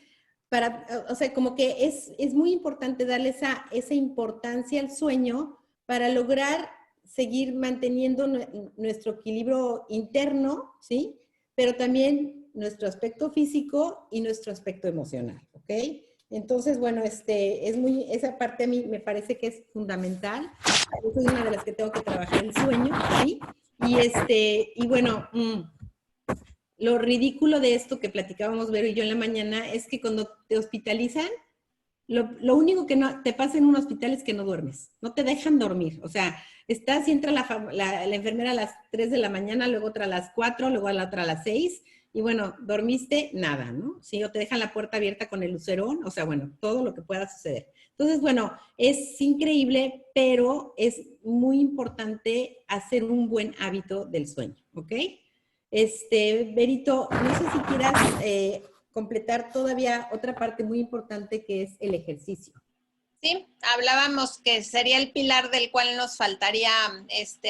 Speaker 2: o sea, como que es muy importante darle esa importancia al sueño para lograr seguir manteniendo nuestro equilibrio interno, ¿sí? Pero también nuestro aspecto físico y nuestro aspecto emocional, ¿ok? Entonces, bueno, esa parte a mí me parece que es fundamental. Yo soy una de las que tengo que trabajar el sueño, ¿sí? Y bueno, lo ridículo de esto que platicábamos Vero y yo en la mañana es que cuando te hospitalizan, lo único que no te pasa en un hospital es que no duermes, no te dejan dormir. O sea, estás y entra la enfermera a las 3 de la mañana, luego otra a las 4, luego a la otra a las 6, y bueno, dormiste nada, ¿no? Sí, o te dejan la puerta abierta con el lucerón, o sea, bueno, todo lo que pueda suceder. Entonces, bueno, es increíble, pero es muy importante hacer un buen hábito del sueño, ¿ok? Berito, no sé si quieras completar todavía otra parte muy importante que es el ejercicio.
Speaker 1: Sí, hablábamos que sería el pilar del cual nos faltaría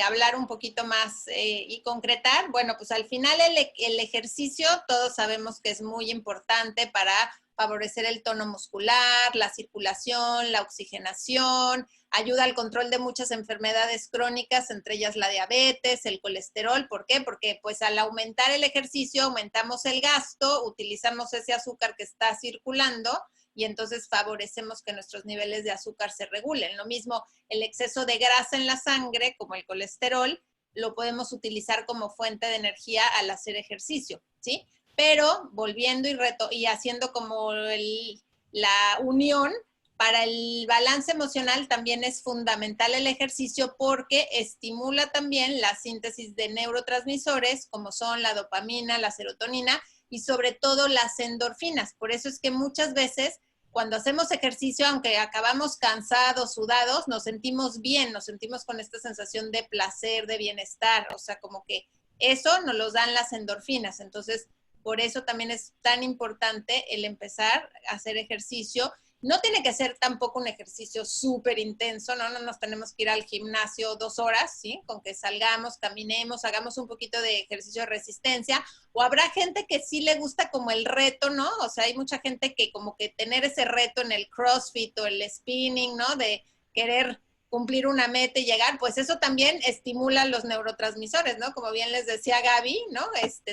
Speaker 1: hablar un poquito más y concretar. Bueno, pues al final el ejercicio todos sabemos que es muy importante para favorecer el tono muscular, la circulación, la oxigenación, ayuda al control de muchas enfermedades crónicas, entre ellas la diabetes, el colesterol. ¿Por qué? Porque pues al aumentar el ejercicio aumentamos el gasto, utilizamos ese azúcar que está circulando y entonces favorecemos que nuestros niveles de azúcar se regulen. Lo mismo, el exceso de grasa en la sangre, como el colesterol, lo podemos utilizar como fuente de energía al hacer ejercicio, ¿sí? Pero volviendo y haciendo como la unión, para el balance emocional también es fundamental el ejercicio porque estimula también la síntesis de neurotransmisores como son la dopamina, la serotonina y sobre todo las endorfinas. Por eso es que muchas veces cuando hacemos ejercicio, aunque acabamos cansados, sudados, nos sentimos bien, nos sentimos con esta sensación de placer, de bienestar, o sea, como que eso nos lo dan las endorfinas. Entonces, por eso también es tan importante el empezar a hacer ejercicio. No tiene que ser tampoco un ejercicio súper intenso, ¿no? No nos tenemos que ir al gimnasio 2 horas, ¿sí? Con que salgamos, caminemos, hagamos un poquito de ejercicio de resistencia. O habrá gente que sí le gusta como el reto, ¿no? O sea, hay mucha gente que como que tener ese reto en el CrossFit o el spinning, ¿no? De querer cumplir una meta y llegar, pues eso también estimula los neurotransmisores, ¿no? Como bien les decía Gaby, ¿no?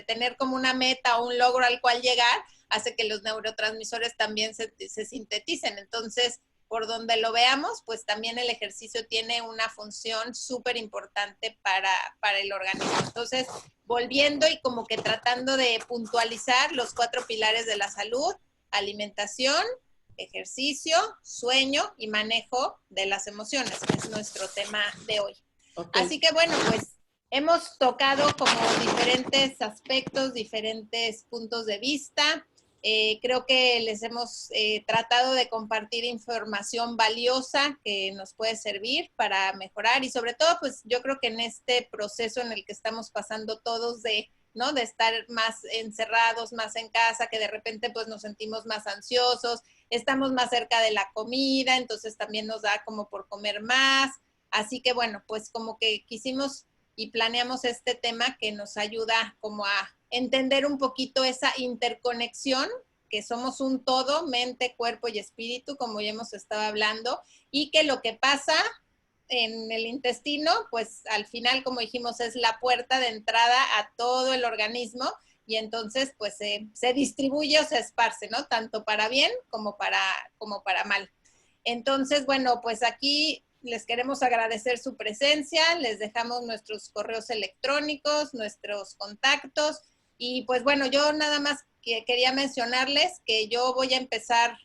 Speaker 1: Tener como una meta o un logro al cual llegar hace que los neurotransmisores también se sinteticen. Entonces, por donde lo veamos, pues también el ejercicio tiene una función súper importante para el organismo. Entonces, volviendo y como que tratando de puntualizar los 4 pilares de la salud: alimentación, ejercicio, sueño y manejo de las emociones, que es nuestro tema de hoy. Okay. Así que bueno, pues hemos tocado como diferentes aspectos, diferentes puntos de vista. Creo que les hemos tratado de compartir información valiosa que nos puede servir para mejorar y sobre todo, pues yo creo que en este proceso en el que estamos pasando todos ¿no? De estar más encerrados, más en casa, que de repente pues nos sentimos más ansiosos, estamos más cerca de la comida, entonces también nos da como por comer más. Así que bueno, pues como que quisimos y planeamos este tema que nos ayuda como a entender un poquito esa interconexión, que somos un todo, mente, cuerpo y espíritu, como ya hemos estado hablando, y que lo que pasa en el intestino, pues al final, como dijimos, es la puerta de entrada a todo el organismo y entonces pues se distribuye o se esparce, ¿no? Tanto para bien como para mal. Entonces, bueno, pues aquí les queremos agradecer su presencia, les dejamos nuestros correos electrónicos, nuestros contactos y pues bueno, yo nada más quería mencionarles que yo voy a empezar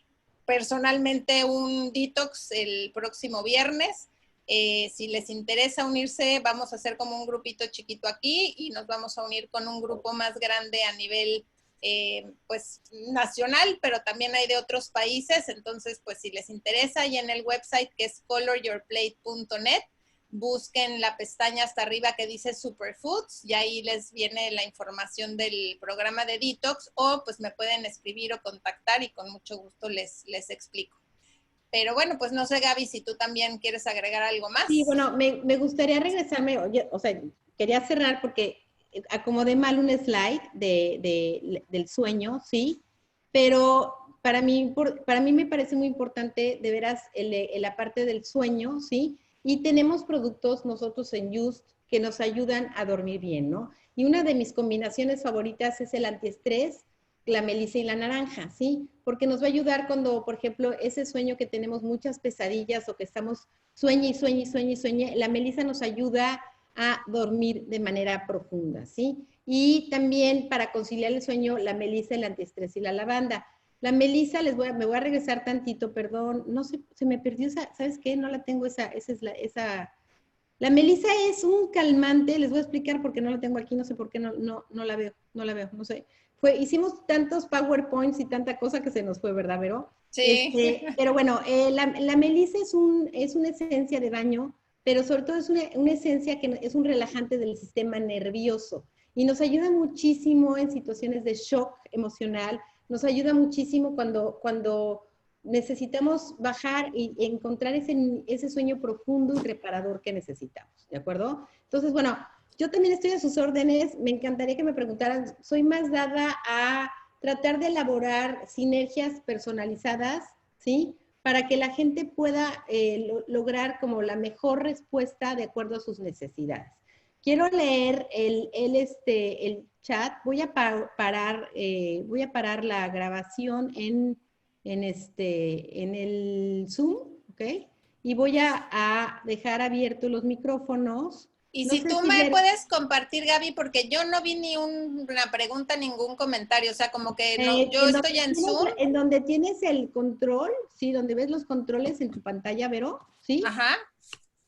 Speaker 1: personalmente un detox el próximo viernes. Si les interesa unirse, vamos a hacer como un grupito chiquito aquí y nos vamos a unir con un grupo más grande a nivel pues nacional, pero también hay de otros países. Entonces, pues si les interesa, y en el website que es coloryourplate.net, busquen la pestaña hasta arriba que dice Superfoods y ahí les viene la información del programa de detox, o pues me pueden escribir o contactar y con mucho gusto les explico. Pero bueno, pues no sé, Gaby, si tú también quieres agregar algo más.
Speaker 2: Sí, bueno, me gustaría regresarme, o sea, quería cerrar porque acomodé mal un slide del sueño, ¿sí? Pero para mí me parece muy importante, de veras, la parte del sueño, ¿sí? Y tenemos productos nosotros en Just que nos ayudan a dormir bien, ¿no? Y una de mis combinaciones favoritas es el antiestrés, la melisa y la naranja, ¿sí? Porque nos va a ayudar cuando, por ejemplo, ese sueño que tenemos muchas pesadillas o que estamos sueñe y sueñe y sueñe y sueñe, la melisa nos ayuda a dormir de manera profunda, ¿sí? Y también para conciliar el sueño, la melisa, el antiestrés y la lavanda. La melisa, me voy a regresar tantito, perdón, no sé, se me perdió esa, ¿sabes qué? No la tengo la melisa es un calmante, les voy a explicar porque no la tengo aquí, no sé por qué no la veo, no sé. Hicimos tantos PowerPoints y tanta cosa que se nos fue, ¿verdad, Vero?
Speaker 1: Sí.
Speaker 2: Pero bueno, la melisa es una esencia de baño, pero sobre todo es una esencia que es un relajante del sistema nervioso y nos ayuda muchísimo en situaciones de shock emocional, nos ayuda muchísimo cuando necesitamos bajar y encontrar ese sueño profundo y reparador que necesitamos, ¿de acuerdo? Entonces, bueno, yo también estoy a sus órdenes, me encantaría que me preguntaran, soy más dada a tratar de elaborar sinergias personalizadas, ¿sí? Para que la gente pueda lograr como la mejor respuesta de acuerdo a sus necesidades. Quiero leer el chat, voy a parar la grabación en el Zoom, ¿ok? Y voy a dejar abiertos los micrófonos.
Speaker 1: Y
Speaker 2: No
Speaker 1: si
Speaker 2: sé
Speaker 1: tú
Speaker 2: si
Speaker 1: me
Speaker 2: ver,
Speaker 1: puedes compartir, Gaby, porque yo no vi ni una pregunta, ningún comentario, o sea, como que no, yo estoy en Zoom.
Speaker 2: en donde tienes el control, sí, donde ves los controles en tu pantalla, Vero, ¿sí?
Speaker 1: Ajá.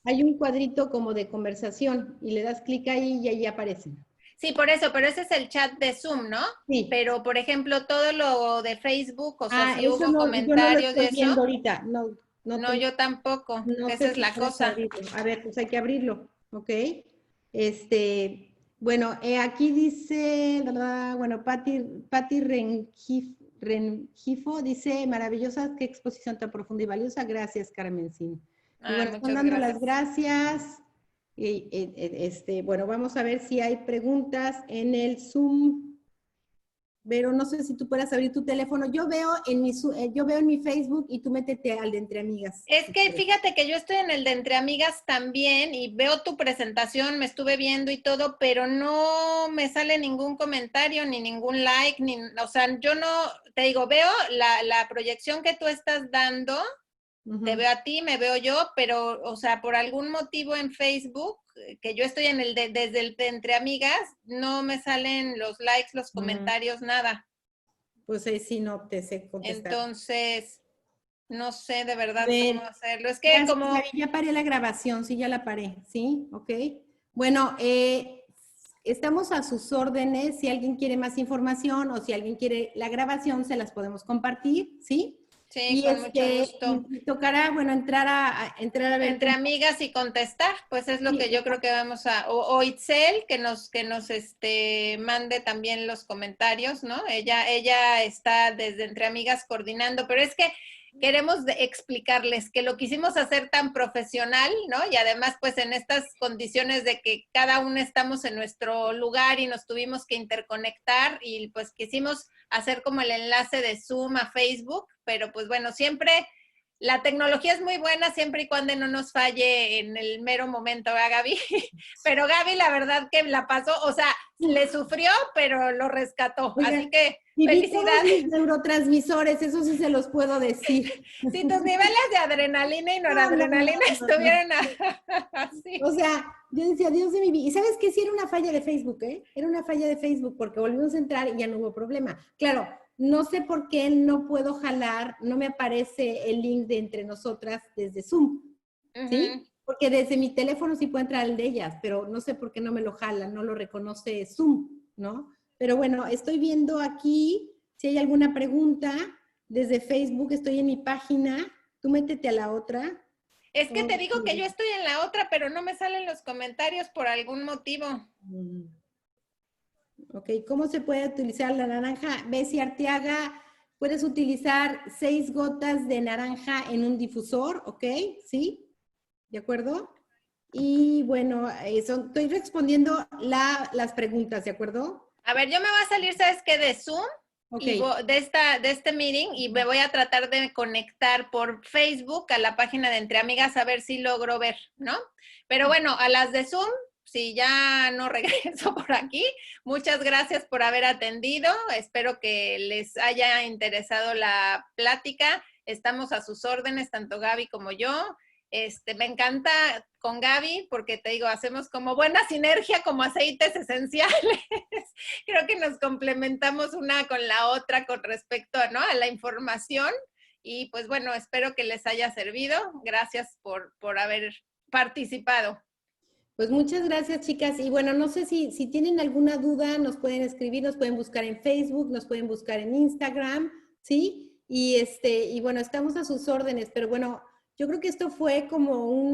Speaker 2: Hay un cuadrito como de conversación y le das clic ahí y ahí aparece.
Speaker 1: Sí, por eso, pero ese es el chat de Zoom, ¿no?
Speaker 2: Sí.
Speaker 1: Pero, por ejemplo, todo lo de Facebook, o sea, si
Speaker 2: Eso
Speaker 1: hubo
Speaker 2: no, yo no lo
Speaker 1: comentarios y
Speaker 2: estoy
Speaker 1: eso,
Speaker 2: viendo ahorita. No,
Speaker 1: no, yo tampoco.
Speaker 2: no
Speaker 1: Esa
Speaker 2: sé
Speaker 1: es
Speaker 2: si
Speaker 1: la
Speaker 2: puedes
Speaker 1: cosa.
Speaker 2: abrirlo. A ver, pues hay que abrirlo, ¿ok? Bueno, aquí dice, ¿verdad? Bueno, Patti Rengifo dice, maravillosa, qué exposición tan profunda y valiosa. Gracias, Carmencín. Y
Speaker 1: Ah,
Speaker 2: bueno, están
Speaker 1: muchas
Speaker 2: dando las
Speaker 1: gracias.
Speaker 2: gracias. Bueno, vamos a ver si hay preguntas en el Zoom. Pero no sé si tú puedas abrir tu teléfono. Yo veo en mi Facebook y tú métete al de Entre Amigas.
Speaker 1: Es
Speaker 2: Si
Speaker 1: que
Speaker 2: quieres.
Speaker 1: fíjate que yo estoy en el de Entre Amigas también y veo tu presentación, me estuve viendo y todo, pero no me sale ningún comentario, ni ningún like, o sea, yo no, te digo, veo la proyección que tú estás dando, te veo a ti, me veo yo, pero, o sea, por algún motivo en Facebook, que yo estoy desde el de Entre Amigas, no me salen los likes, los comentarios, nada.
Speaker 2: Pues ahí sí no te sé contestar.
Speaker 1: Entonces, no sé de
Speaker 2: A
Speaker 1: verdad cómo
Speaker 2: ver,
Speaker 1: hacerlo. Es que
Speaker 2: gracias,
Speaker 1: como
Speaker 2: Gaby. Ya paré la grabación, sí, ya la paré, ¿sí? Ok. Bueno, estamos a sus órdenes. Si alguien quiere más información o si alguien quiere la grabación, se las podemos compartir, ¿sí?
Speaker 1: sí,
Speaker 2: Y
Speaker 1: con mucho gusto.
Speaker 2: tocará, bueno, entrar a ver
Speaker 1: Entre
Speaker 2: cómo.
Speaker 1: amigas y contestar, pues es lo
Speaker 2: Sí,
Speaker 1: que yo creo que vamos a, o Itzel, que nos mande también los comentarios, ¿no? Ella está desde Entre Amigas coordinando, pero es que queremos explicarles que lo quisimos hacer tan profesional, ¿no? Y además, pues en estas condiciones de que cada uno estamos en nuestro lugar y nos tuvimos que interconectar y pues quisimos hacer como el enlace de Zoom a Facebook, pero pues bueno, siempre la tecnología es muy buena siempre y cuando no nos falle en el mero momento, ¿verdad, Gaby? Pero Gaby, la verdad que la pasó, o sea, le sufrió, pero lo rescató. Así
Speaker 2: oigan,
Speaker 1: que
Speaker 2: viví todos mis
Speaker 1: felicidades.
Speaker 2: neurotransmisores, eso sí se los puedo decir.
Speaker 1: Si tus niveles de adrenalina y noradrenalina
Speaker 2: No.
Speaker 1: estuvieran así.
Speaker 2: O sea, yo decía, Dios de mi vida. ¿Y sabes qué? Sí era una falla de Facebook, ¿eh? Era una falla de Facebook porque volvimos a entrar y ya no hubo problema. Claro, no sé por qué no puedo jalar, no me aparece el link de entre nosotras desde Zoom, ¿sí? Porque desde mi teléfono sí puedo entrar al de ellas, pero no sé por qué no me lo jala, no lo reconoce Zoom, ¿no? Pero bueno, estoy viendo aquí si hay alguna pregunta desde Facebook, estoy en mi página, tú métete a la otra.
Speaker 1: Es que te digo que yo estoy en la otra, pero no me salen los comentarios por algún motivo.
Speaker 2: Ok, ¿cómo se puede utilizar la naranja? Bessie Arteaga, puedes utilizar 6 gotas de naranja en un difusor, ¿ok? ¿Sí? ¿De acuerdo? Y bueno, estoy respondiendo las preguntas, ¿de acuerdo?
Speaker 1: A ver, yo me voy a salir, ¿sabes qué? De Zoom.
Speaker 2: Ok.
Speaker 1: y de este meeting, y me voy a tratar de conectar por Facebook a la página de Entre Amigas a ver si logro ver, ¿no? Pero bueno, a las de Zoom, si ya no regreso por aquí, muchas gracias por haber atendido. Espero que les haya interesado la plática. Estamos a sus órdenes, tanto Gaby como yo. Me encanta con Gaby porque te digo, hacemos como buena sinergia como aceites esenciales. Creo que nos complementamos una con la otra con respecto, ¿no?, a la información. Y pues bueno, espero que les haya servido. Gracias por haber participado.
Speaker 2: Pues muchas gracias, chicas. Y bueno, no sé si tienen alguna duda, nos pueden escribir, nos pueden buscar en Facebook, nos pueden buscar en Instagram, ¿sí? Y bueno, estamos a sus órdenes, pero bueno, yo creo que esto fue como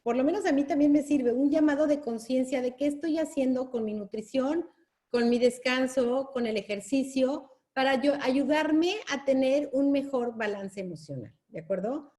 Speaker 2: por lo menos a mí también me sirve, un llamado de conciencia de qué estoy haciendo con mi nutrición, con mi descanso, con el ejercicio, para ayudarme a tener un mejor balance emocional, ¿de acuerdo?